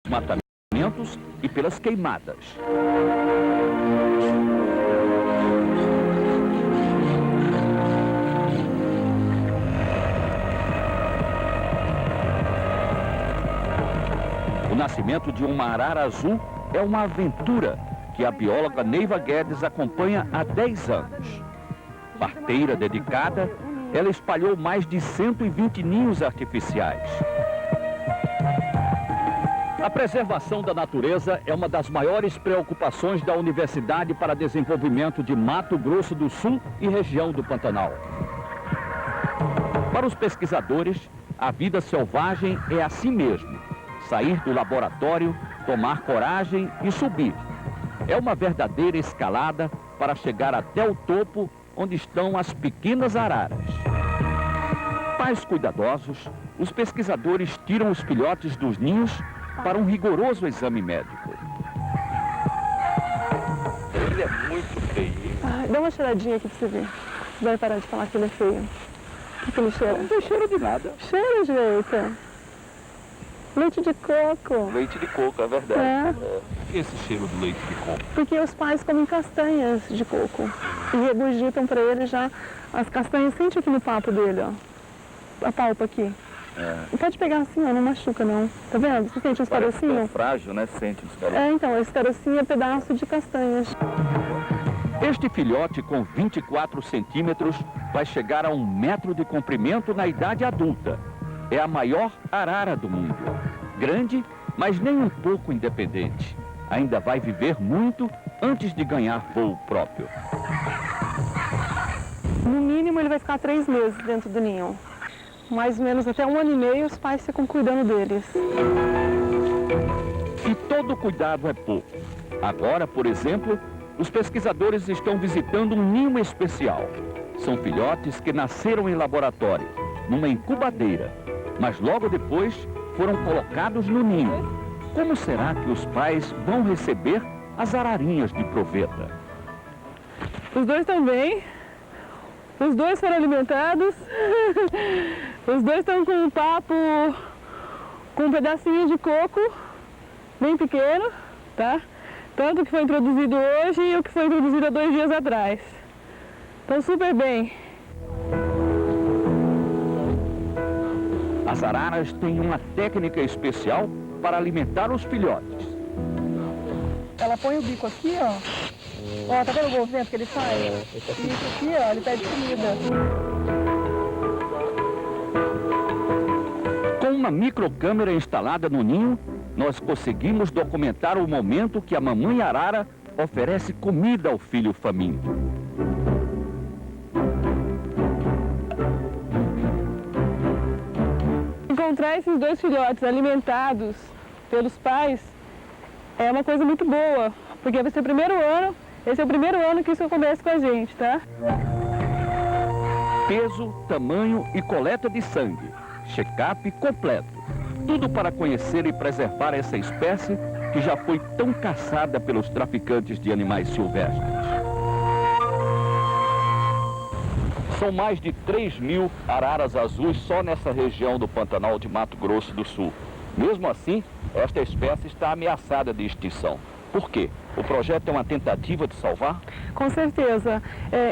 matamentos e pelas queimadas. O nascimento de uma arara azul é uma aventura que a bióloga Neiva Guedes acompanha há 10 anos. Parteira dedicada, ela espalhou mais de 120 ninhos artificiais. A preservação da natureza é uma das maiores preocupações da Universidade para Desenvolvimento de Mato Grosso do Sul e região do Pantanal. Para os pesquisadores, a vida selvagem é assim mesmo. Sair do laboratório, tomar coragem e subir. É uma verdadeira escalada para chegar até o topo, onde estão as pequenas araras. Pais cuidadosos, os pesquisadores tiram os filhotes dos ninhos para um rigoroso exame médico. Ele é muito feio. Dá uma cheiradinha aqui pra você ver. Você vai parar de falar que ele é feio. O que ele cheira? Não tem cheiro de nada. Cheira, gente. Leite de coco. Leite de coco, é verdade. É. Por que esse cheiro do leite de coco? Porque os pais comem castanhas de coco e regurgitam para ele já as castanhas. Sente aqui no papo dele, ó. A palpa aqui. Não pode pegar assim, ó, não machuca não. Tá vendo? Você sente uns carocinhos? É frágil, né? Sente uns carocinhos. É, então, esse carocinho é pedaço de castanhas. Este filhote com 24 centímetros vai chegar a 1 metro de comprimento na idade adulta. É a maior arara do mundo. Grande, mas nem um pouco independente. Ainda vai viver muito antes de ganhar voo próprio. No mínimo, ele vai ficar 3 meses dentro do ninho. Mais ou menos até 1 ano e meio, os pais ficam cuidando deles. E todo cuidado é pouco. Agora, por exemplo, os pesquisadores estão visitando um ninho especial. São filhotes que nasceram em laboratório, numa incubadeira, mas logo depois foram colocados no ninho. Como será que os pais vão receber as ararinhas de proveta? Os dois estão bem. Os dois foram alimentados. Os dois estão com um papo, com um pedacinho de coco, bem pequeno, tá? Tanto que foi introduzido hoje e o que foi introduzido há 2 dias atrás. Estão super bem. As araras têm uma técnica especial para alimentar os filhotes. Ela põe o bico aqui, ó. Ó, tá vendo o movimento que ele faz? Isso aqui, ó, ele pede comida. Com uma microcâmera instalada no ninho, nós conseguimos documentar o momento que a mamãe arara oferece comida ao filho faminto. Encontrar esses 2 filhotes alimentados pelos pais é uma coisa muito boa, porque vai ser o primeiro ano, esse é o primeiro ano que isso acontece com a gente, tá? Peso, tamanho e coleta de sangue. Check-up completo. Tudo para conhecer e preservar essa espécie que já foi tão caçada pelos traficantes de animais silvestres. São mais de 3.000 araras azuis só nessa região do Pantanal de Mato Grosso do Sul. Mesmo assim, esta espécie está ameaçada de extinção. Por quê? O projeto é uma tentativa de salvar? Com certeza.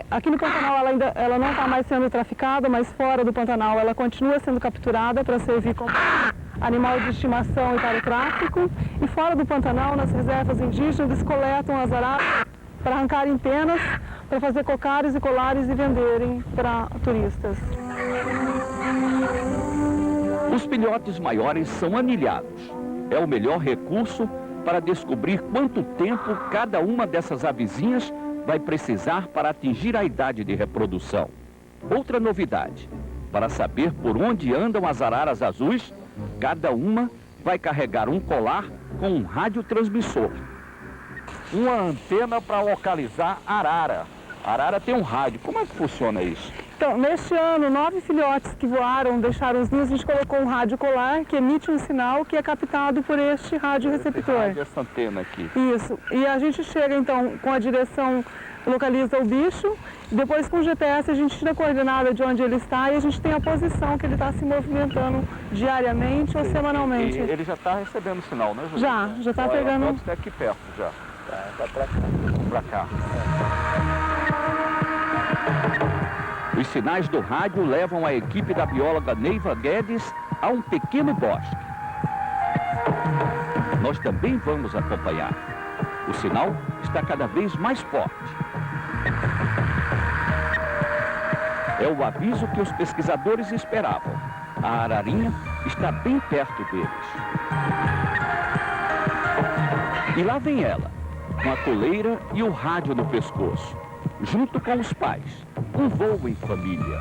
Aqui no Pantanal ela não está mais sendo traficada, mas fora do Pantanal ela continua sendo capturada para servir como animal de estimação e para o tráfico. E fora do Pantanal, nas reservas indígenas, eles coletam as araras para arrancarem penas, para fazer cocares e colares e venderem para turistas. Os filhotes maiores são anilhados. É o melhor recurso para descobrir quanto tempo cada uma dessas avezinhas vai precisar para atingir a idade de reprodução. Outra novidade, para saber por onde andam as araras azuis, cada uma vai carregar um colar com um radiotransmissor. Uma antena para localizar a arara. A arara tem um rádio. Como é que funciona isso? Então, neste ano, 9 filhotes que voaram, deixaram os ninhos, a gente colocou um rádio colar que emite um sinal que é captado por este rádio receptor. Essa antena aqui. Isso. E a gente chega, então, com a direção, localiza o bicho, depois com o GPS a gente tira a coordenada de onde ele está e a gente tem a posição que ele está se movimentando diariamente ou semanalmente. E ele já está recebendo sinal, né, Júlio? Já está pegando. Pode estar aqui perto já. Tá pra cá. Os sinais do rádio levam a equipe da bióloga Neiva Guedes a um pequeno bosque. Nós também vamos acompanhar. O sinal está cada vez mais forte. É o aviso que os pesquisadores esperavam. A ararinha está bem perto deles. E lá vem ela, com a coleira e o rádio no pescoço, junto com os pais. Um voo em família.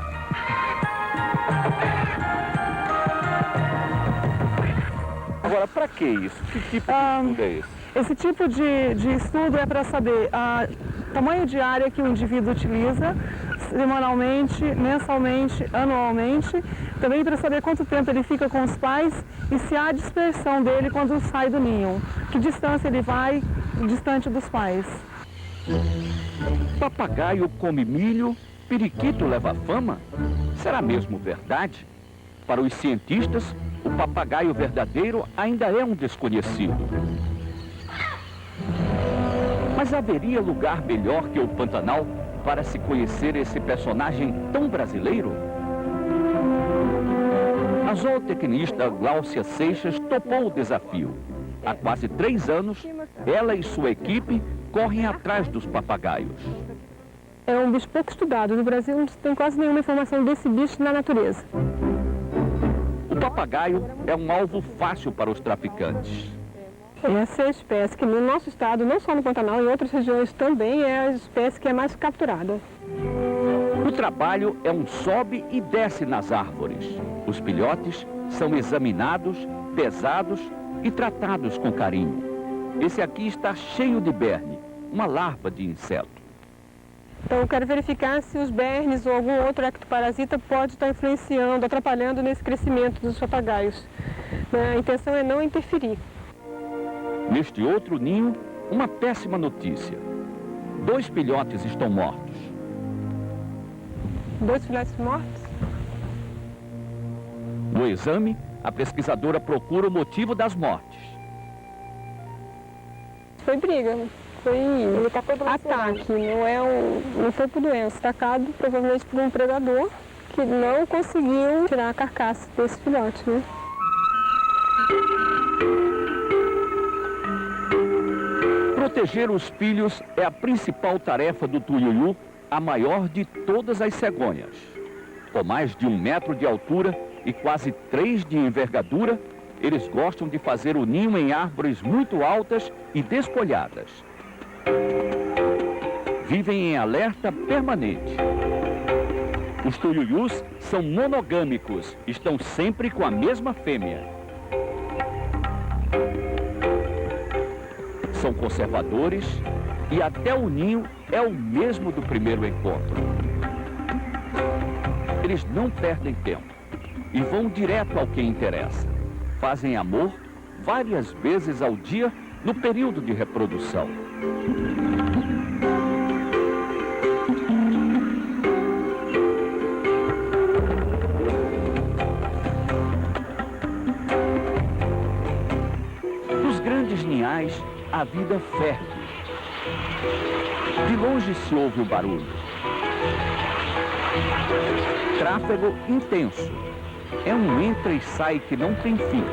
Agora, para que isso? Que tipo de estudo é esse? Esse tipo de estudo é para saber o tamanho de área que o indivíduo utiliza, semanalmente, mensalmente, anualmente. Também para saber quanto tempo ele fica com os pais e se há dispersão dele quando sai do ninho. Que distância ele vai distante dos pais. Papagaio come milho, periquito leva fama? Será mesmo verdade? Para os cientistas, o papagaio verdadeiro ainda é um desconhecido. Mas haveria lugar melhor que o Pantanal para se conhecer esse personagem tão brasileiro? A zootecnista Gláucia Seixas topou o desafio. Há quase 3 anos, ela e sua equipe correm atrás dos papagaios. É um bicho pouco estudado. No Brasil não tem quase nenhuma informação desse bicho na natureza. O papagaio é um alvo fácil para os traficantes. Essa é a espécie que no nosso estado, não só no Pantanal, em outras regiões também é a espécie que é mais capturada. O trabalho é um sobe e desce nas árvores. Os filhotes são examinados, pesados e tratados com carinho. Esse aqui está cheio de berne, uma larva de inseto. Então eu quero verificar se os bernes ou algum outro ectoparasita pode estar influenciando, atrapalhando nesse crescimento dos papagaios. A intenção é não interferir. Neste outro ninho, uma péssima notícia. 2 filhotes estão mortos. 2 filhotes mortos? No exame, a pesquisadora procura o motivo das mortes. Foi briga, foi ataque, não foi por doença. Atacado provavelmente por um predador que não conseguiu tirar a carcaça desse filhote, né? Proteger os filhos é a principal tarefa do tuiuiu, a maior de todas as cegonhas. Com mais de 1 metro de altura e quase 3 de envergadura, eles gostam de fazer o ninho em árvores muito altas e desfolhadas. Vivem em alerta permanente. Os tuiuius são monogâmicos, estão sempre com a mesma fêmea. São conservadores e até o ninho é o mesmo do primeiro encontro. Eles não perdem tempo e vão direto ao que interessa. Fazem amor várias vezes ao dia no período de reprodução. Nos grandes ninhais, a vida ferve. De longe se ouve o barulho. Tráfego intenso. É um entra e sai que não tem fim.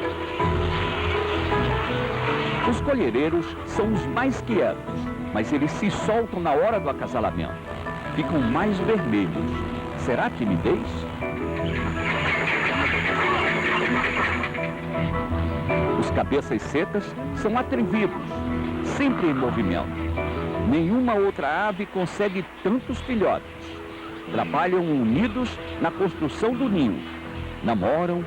Os colhereiros são os mais quietos, mas eles se soltam na hora do acasalamento. Ficam mais vermelhos. Será timidez? Os cabeças secas são atrevidos, sempre em movimento. Nenhuma outra ave consegue tantos filhotes. Trabalham unidos na construção do ninho. Namoram,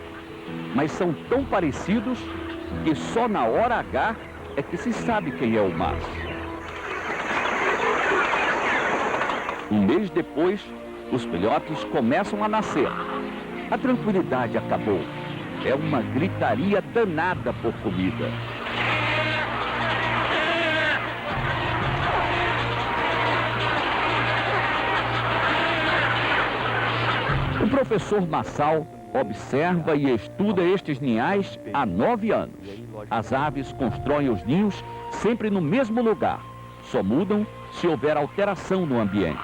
mas são tão parecidos que só na hora H é que se sabe quem é o macho. Um mês depois, os filhotes começam a nascer. A tranquilidade acabou. É uma gritaria danada por comida. O professor Massal observa e estuda estes ninhais há 9 anos. As aves constroem os ninhos sempre no mesmo lugar. Só mudam se houver alteração no ambiente.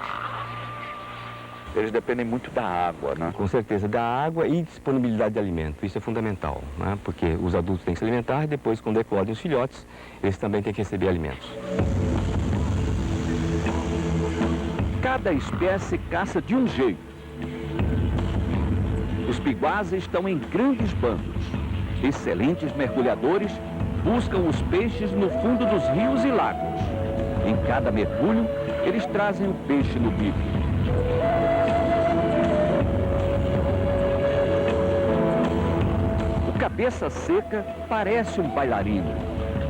Eles dependem muito da água, né? Com certeza, da água e disponibilidade de alimento. Isso é fundamental, né? Porque os adultos têm que se alimentar, depois, quando eclodem os filhotes, eles também têm que receber alimentos. Cada espécie caça de um jeito. Os piguás estão em grandes bandos. Excelentes mergulhadores buscam os peixes no fundo dos rios e lagos. Em cada mergulho, eles trazem o peixe no bico. O cabeça seca parece um bailarino.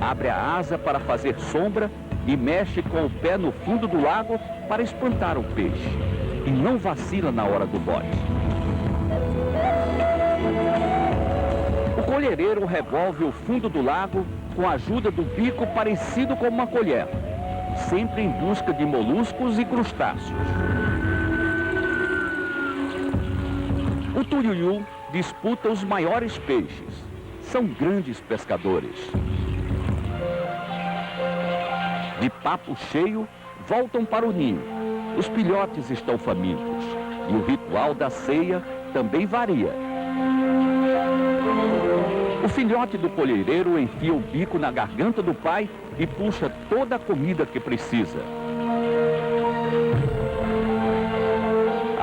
Abre a asa para fazer sombra e mexe com o pé no fundo do lago para espantar o peixe. E não vacila na hora do bote. O colhereiro revolve o fundo do lago com a ajuda do bico parecido com uma colher, sempre em busca de moluscos e crustáceos. O turiulhu disputa os maiores peixes. São grandes pescadores. De papo cheio, voltam para o ninho. Os filhotes estão famintos. E o ritual da ceia também varia. O filhote do colhereiro enfia o bico na garganta do pai e puxa toda a comida que precisa.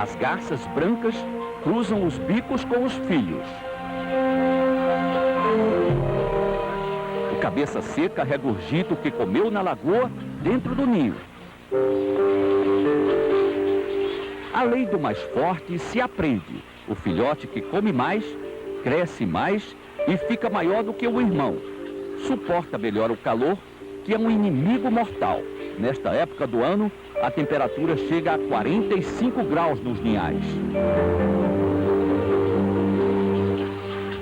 As garças brancas cruzam os bicos com os filhos. O cabeça seca regurgita o que comeu na lagoa dentro do ninho. A lei do mais forte se aprende. O filhote que come mais, cresce mais e fica maior do que o irmão. Suporta melhor o calor, que é um inimigo mortal. Nesta época do ano, a temperatura chega a 45 graus nos ninhais.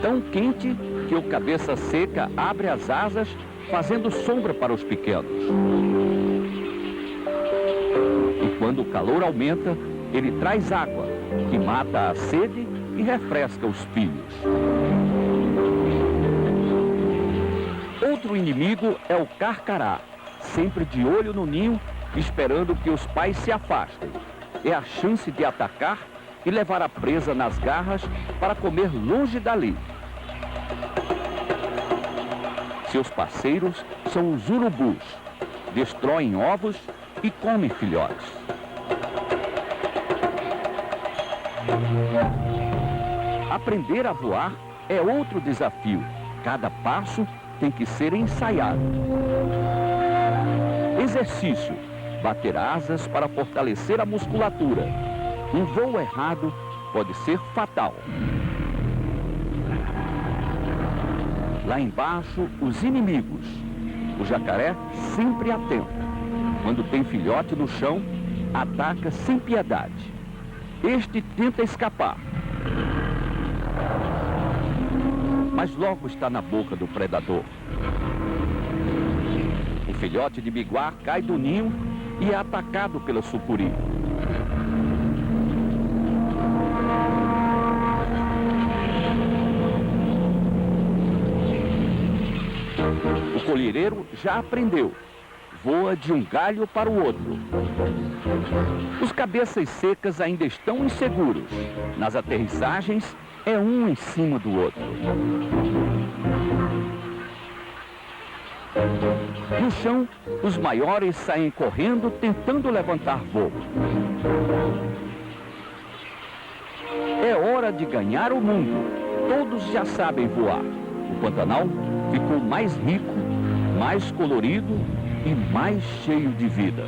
Tão quente que o cabeça seca abre as asas, fazendo sombra para os pequenos. E quando o calor aumenta, ele traz água, que mata a sede e refresca os filhos. Outro inimigo é o carcará, sempre de olho no ninho, esperando que os pais se afastem. É a chance de atacar e levar a presa nas garras para comer longe dali. Seus parceiros são os urubus. Destroem ovos e comem filhotes. Aprender a voar é outro desafio. Cada passo tem que ser ensaiado. Exercício: bater asas para fortalecer a musculatura. Um voo errado pode ser fatal. Lá embaixo, os inimigos. O jacaré sempre atento. Quando tem filhote no chão, ataca sem piedade. Este tenta escapar, mas logo está na boca do predador. O filhote de biguá cai do ninho e é atacado pela sucuri. O colhereiro já aprendeu. Voa de um galho para o outro. Os cabeças secas ainda estão inseguros. Nas aterrissagens, é um em cima do outro. No chão, os maiores saem correndo, tentando levantar voo. É hora de ganhar o mundo. Todos já sabem voar. O Pantanal ficou mais rico, mais colorido e mais cheio de vida.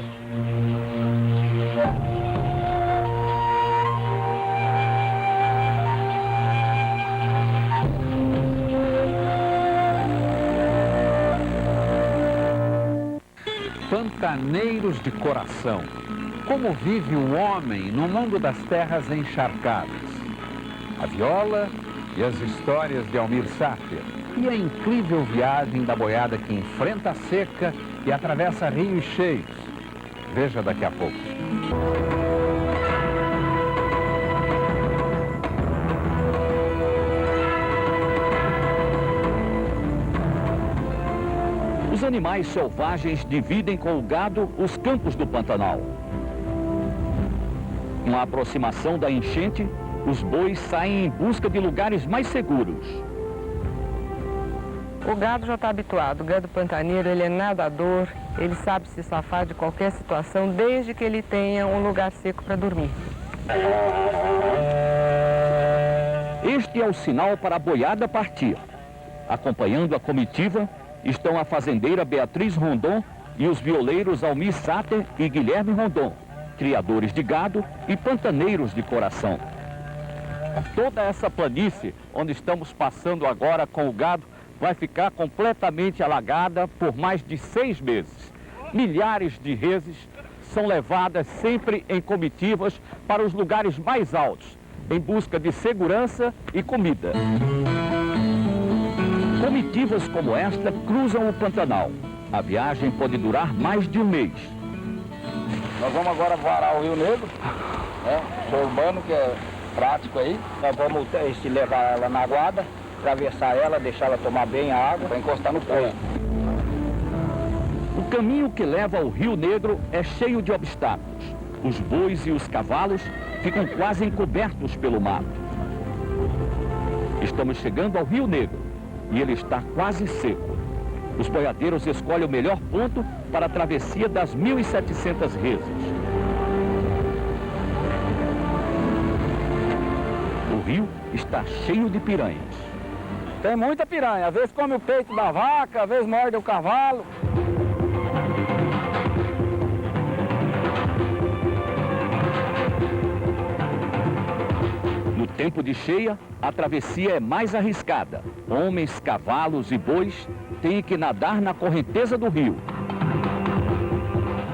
Pantaneiros de coração, Como vive o homem no mundo das terras encharcadas. A viola e as histórias de Almir Sater. E a incrível viagem da boiada que enfrenta a seca e atravessa rios cheios. Veja daqui a pouco. Os animais selvagens dividem com o gado os campos do Pantanal. Com a aproximação da enchente, os bois saem em busca de lugares mais seguros. O gado já está habituado, o gado pantaneiro, ele é nadador, ele sabe se safar de qualquer situação, desde que ele tenha um lugar seco para dormir. Este é o sinal para a boiada partir. Acompanhando a comitiva, estão a fazendeira Beatriz Rondon e os violeiros Almir Sater e Guilherme Rondon, criadores de gado e pantaneiros de coração. Toda essa planície onde estamos passando agora com o gado vai ficar completamente alagada por mais de 6 meses. Milhares de reses são levadas sempre em comitivas para os lugares mais altos, em busca de segurança e comida. Comitivas como esta cruzam o Pantanal. A viagem pode durar mais de um mês. Nós vamos agora varar o Rio Negro, né? Sou urbano, que é prático aí. Nós vamos levar ela na guarda, atravessar ela, deixar ela tomar bem a água, para encostar no poço. O caminho que leva ao Rio Negro é cheio de obstáculos. Os bois e os cavalos ficam quase encobertos pelo mato. Estamos chegando ao Rio Negro e ele está quase seco. Os boiadeiros escolhem o melhor ponto para a travessia das 1.700 reses. O rio está cheio de piranhas. Tem muita piranha, às vezes come o peito da vaca, às vezes morde o cavalo. No tempo de cheia, a travessia é mais arriscada. Homens, cavalos e bois têm que nadar na correnteza do rio.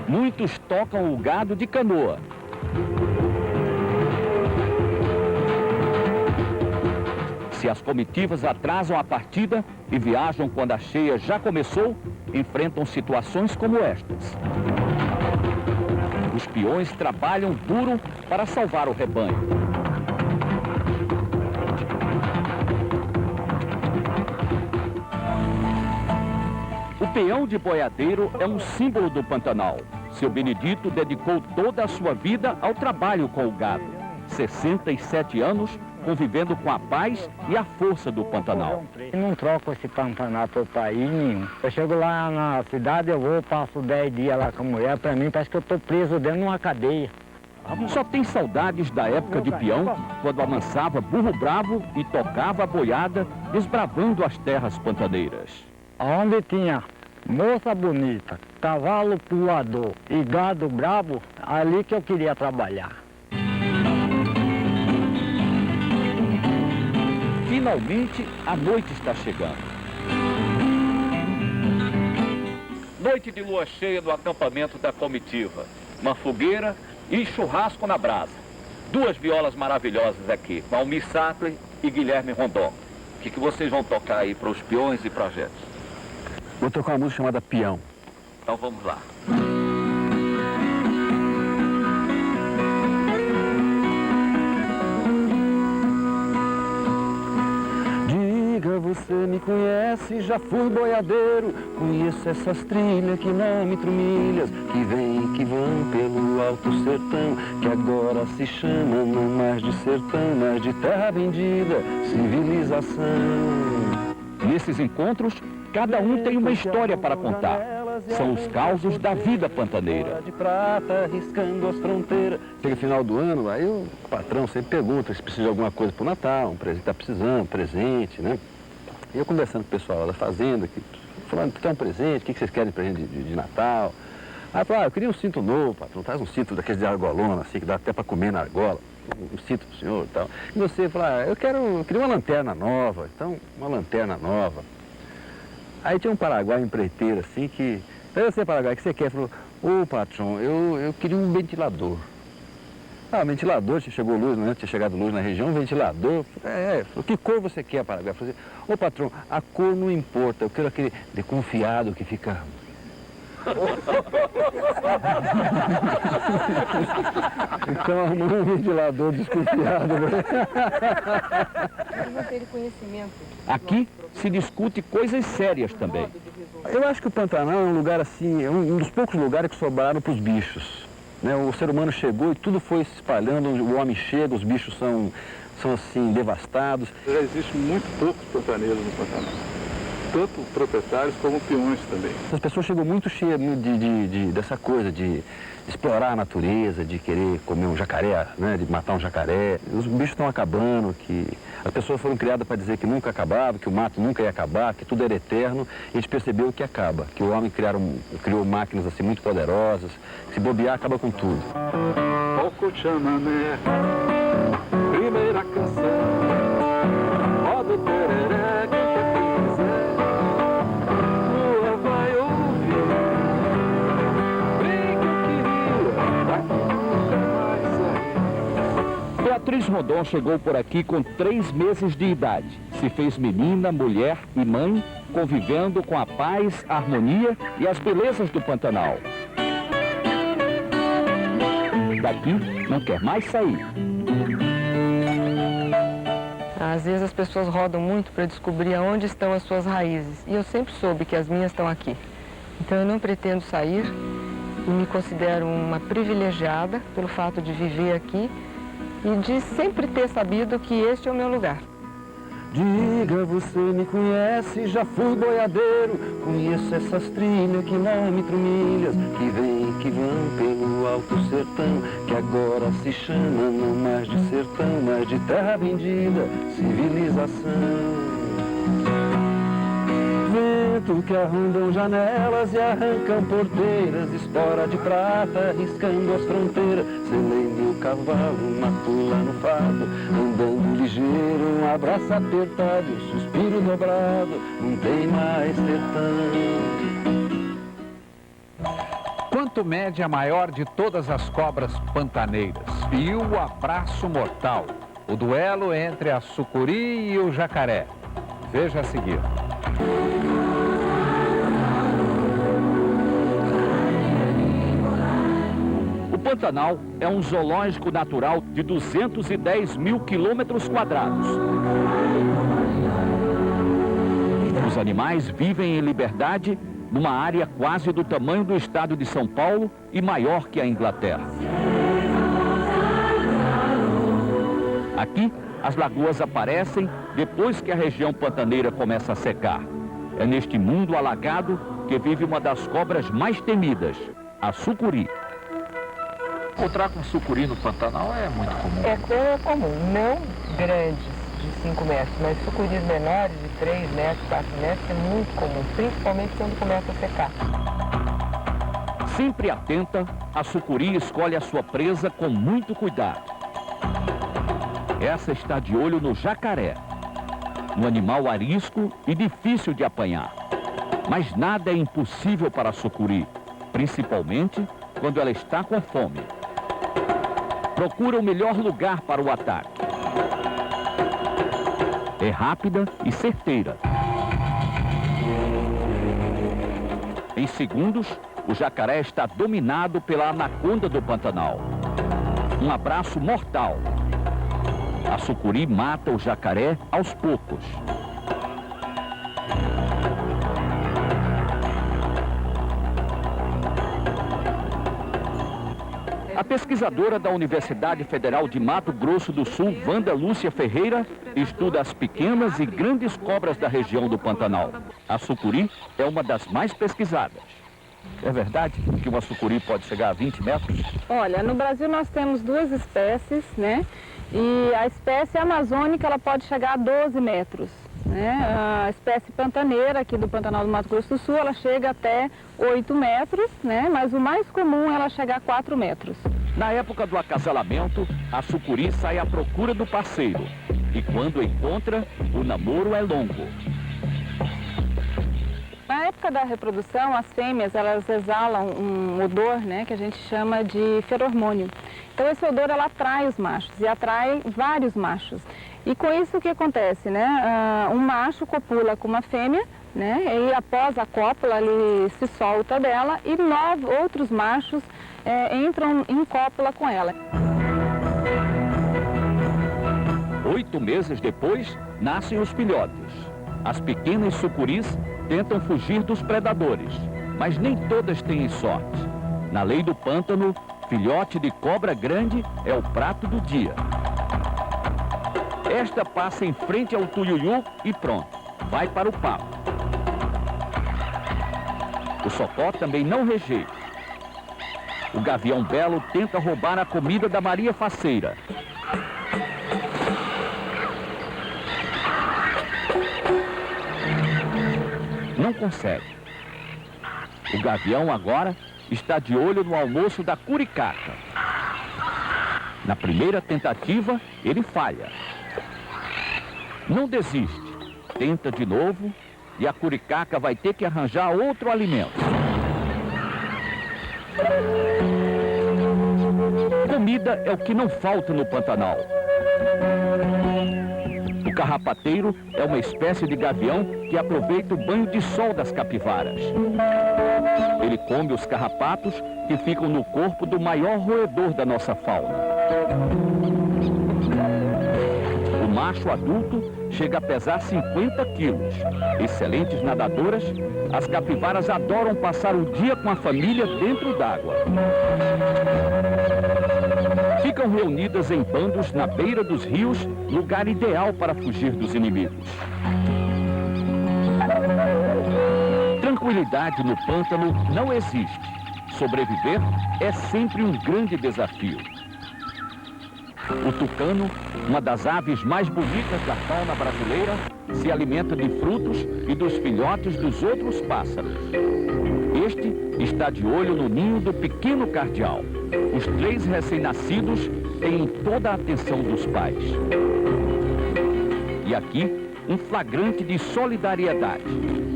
Muitos tocam o gado de canoa. Se as comitivas atrasam a partida e viajam quando a cheia já começou, enfrentam situações como estas. Os peões trabalham duro para salvar o rebanho. O peão de boiadeiro é um símbolo do Pantanal. Seu Benedito dedicou toda a sua vida ao trabalho com o gado. 67 anos convivendo com a paz e a força do Pantanal. Eu não troco esse Pantanal por país nenhum. Eu chego lá na cidade, passo 10 dias lá com a mulher, pra mim parece que eu tô preso dentro de uma cadeia. Só tem saudades da época de peão, quando amansava burro bravo e tocava a boiada, desbravando as terras pantaneiras. Onde tinha moça bonita, cavalo pulador e gado bravo, ali que eu queria trabalhar. Finalmente, a noite está chegando. Noite de lua cheia no acampamento da comitiva. Uma fogueira e churrasco na brasa. 2 violas maravilhosas aqui, Almir Sater e Guilherme Rondon. O que vocês vão tocar aí para os peões e projetos? Vou tocar uma música chamada Peão. Então vamos lá. Diga, você me conhece, já fui boiadeiro. Conheço essas trilhas, quilômetro, milhas, que vêm e que vão pelo alto sertão, que agora se chama não mais de sertão, mas de terra bendita, civilização. Nesses encontros, cada um tem uma história para contar. São os causos da vida pantaneira. De prata, riscando as fronteiras. Chega final do ano, aí o patrão sempre pergunta se precisa de alguma coisa para o Natal, um presente, está precisando, presente, né? E eu conversando com o pessoal lá da fazenda, falando, quer um presente, o que vocês querem de presente de Natal? Aí eu falei, eu queria um cinto novo, patrão, traz um cinto daqueles de argolona, assim, que dá até para comer na argola. Um cinto pro senhor e tal. E você fala, eu queria uma lanterna nova, então uma lanterna nova. Aí tinha um paraguaio empreiteiro assim que, aí você, paraguaio, o que você quer? Falou, Ô, patrão, eu queria um ventilador. Ah, ventilador, chegou luz, né? Tinha chegado luz na região, ventilador. Que cor você quer, Paraguai? Eu falei, ô, patrão, a cor não importa, eu quero aquele desconfiado que fica... Então arrumou um ventilador desconfiado, né? Aqui se discute coisas sérias também. Eu acho que o Pantanal é um lugar assim, é um dos poucos lugares que sobraram para os bichos. Né? O ser humano chegou e tudo foi se espalhando, o homem chega, os bichos são assim, devastados. Já existe muito poucos pantaneiros no Pantanal, tanto proprietários como peões também. As pessoas chegam muito cheias dessa coisa de explorar a natureza, de querer comer um jacaré, né? De matar um jacaré. Os bichos estão acabando, que as pessoas foram criadas para dizer que nunca acabava, que o mato nunca ia acabar, que tudo era eterno, e a gente percebeu que acaba, que o homem criou máquinas assim muito poderosas, que se bobear acaba com tudo. Toca o chamamé, primeira canção, roda o tereré, quem quiser, lua vai ouvir, bem que eu queria, daqui nunca mais sair. Beatriz Rondon chegou por aqui com 3 meses de idade. Se fez menina, mulher e mãe, convivendo com a paz, a harmonia e as belezas do Pantanal. Daqui não quer mais sair. Às vezes as pessoas rodam muito para descobrir aonde estão as suas raízes. E eu sempre soube que as minhas estão aqui. Então eu não pretendo sair e me considero uma privilegiada pelo fato de viver aqui e de sempre ter sabido que este é o meu lugar. Diga, você me conhece, já fui boiadeiro, conheço essas trilhas, quilômetro, milhas, que vêm, que vão pelo alto sertão, que agora se chama não mais de sertão, mas de terra vendida, civilização. Vento que arrombam janelas e arrancam porteiras, espora de prata, riscando as fronteiras, selei meu cavalo, mato lá no fado, andando ligeiro, um abraço apertado, um suspiro dobrado, não tem mais sertão. Quanto mede a maior de todas as cobras pantaneiras? E o abraço mortal, o duelo entre a sucuri e o jacaré. Veja a seguir. O Pantanal é um zoológico natural de 210 mil quilômetros quadrados. Os animais vivem em liberdade numa área quase do tamanho do estado de São Paulo e maior que a Inglaterra. Aqui, as lagoas aparecem depois que a região pantaneira começa a secar. É neste mundo alagado que vive uma das cobras mais temidas, a sucuri. Encontrar com sucuri no Pantanal é muito comum. É comum, não grandes de 5 metros, mas sucuris menores de 3 metros, 4 metros é muito comum, principalmente quando começa a secar. Sempre atenta, a sucuri escolhe a sua presa com muito cuidado. Essa está de olho no jacaré, um animal arisco e difícil de apanhar. Mas nada é impossível para a sucuri, principalmente quando ela está com fome. Procura o melhor lugar para o ataque. É rápida e certeira. Em segundos, o jacaré está dominado pela anaconda do Pantanal. Um abraço mortal. A sucuri mata o jacaré aos poucos. A pesquisadora da Universidade Federal de Mato Grosso do Sul, Wanda Lúcia Ferreira, estuda as pequenas e grandes cobras da região do Pantanal. A sucuri é uma das mais pesquisadas. É verdade que uma sucuri pode chegar a 20 metros? Olha, no Brasil nós temos 2 espécies, né? E a espécie amazônica ela pode chegar a 12 metros. Né? A espécie pantaneira aqui do Pantanal do Mato Grosso do Sul, ela chega até 8 metros, né? Mas o mais comum é ela chegar a 4 metros. Na época do acasalamento, a sucuri sai à procura do parceiro. E quando encontra, o namoro é longo. Mas Na época da reprodução, as fêmeas, elas exalam um odor, né, que a gente chama de feromônio. Então esse odor, ela atrai os machos e atrai vários machos. E com isso o que acontece, né? Um macho copula com uma fêmea, né? E após a cópula ele se solta dela e outros machos entram em cópula com ela. 8 meses depois, nascem os filhotes. As pequenas sucuris tentam fugir dos predadores, mas nem todas têm sorte. Na lei do pântano, filhote de cobra grande é o prato do dia. Esta passa em frente ao tuiuiu e pronto, vai para o papo. O socó também não rejeita. O gavião belo tenta roubar a comida da Maria Faceira. Não consegue. O gavião agora está de olho no almoço da curicaca. Na primeira tentativa, ele falha. Não desiste. Tenta de novo e a curicaca vai ter que arranjar outro alimento. Comida é o que não falta no Pantanal. O carrapateiro é uma espécie de gavião que aproveita o banho de sol das capivaras. Ele come os carrapatos que ficam no corpo do maior roedor da nossa fauna. O macho adulto chega a pesar 50 quilos. Excelentes nadadoras, as capivaras adoram passar o dia com a família dentro d'água. Ficam reunidas em bandos na beira dos rios, lugar ideal para fugir dos inimigos. Tranquilidade no pântano não existe. Sobreviver é sempre um grande desafio. O tucano, uma das aves mais bonitas da fauna brasileira, se alimenta de frutos e dos filhotes dos outros pássaros. Este está de olho no ninho do pequeno cardeal. Os 3 recém-nascidos têm toda a atenção dos pais. E aqui, um flagrante de solidariedade.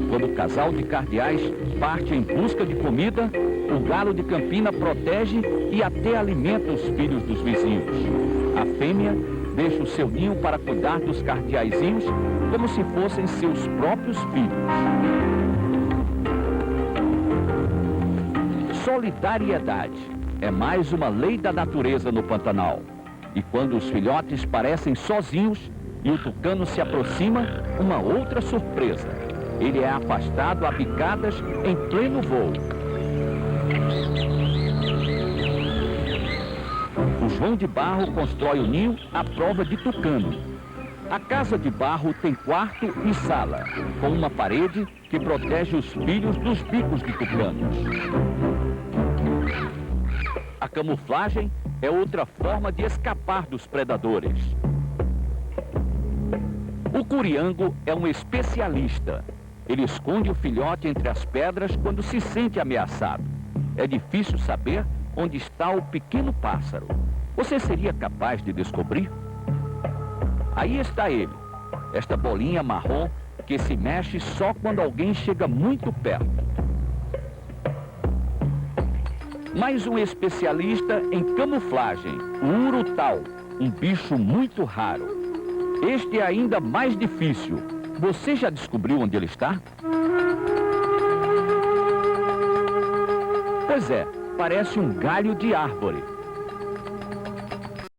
Quando o casal de cardeais parte em busca de comida, o galo de Campina protege e até alimenta os filhos dos vizinhos. A fêmea deixa o seu ninho para cuidar dos cardeaizinhos como se fossem seus próprios filhos. Solidariedade é mais uma lei da natureza no Pantanal. E quando os filhotes parecem sozinhos e o tucano se aproxima, uma outra surpresa. Ele é afastado a bicadas em pleno voo. O João de Barro constrói o ninho à prova de tucano. A casa de barro tem quarto e sala, com uma parede que protege os filhos dos bicos de tucanos. A camuflagem é outra forma de escapar dos predadores. O curiango é um especialista. Ele esconde o filhote entre as pedras quando se sente ameaçado. É difícil saber onde está o pequeno pássaro. Você seria capaz de descobrir? Aí está ele, esta bolinha marrom que se mexe só quando alguém chega muito perto. Mais um especialista em camuflagem, o urutau, um bicho muito raro. Este é ainda mais difícil. Você já descobriu onde ele está? Pois é, parece um galho de árvore.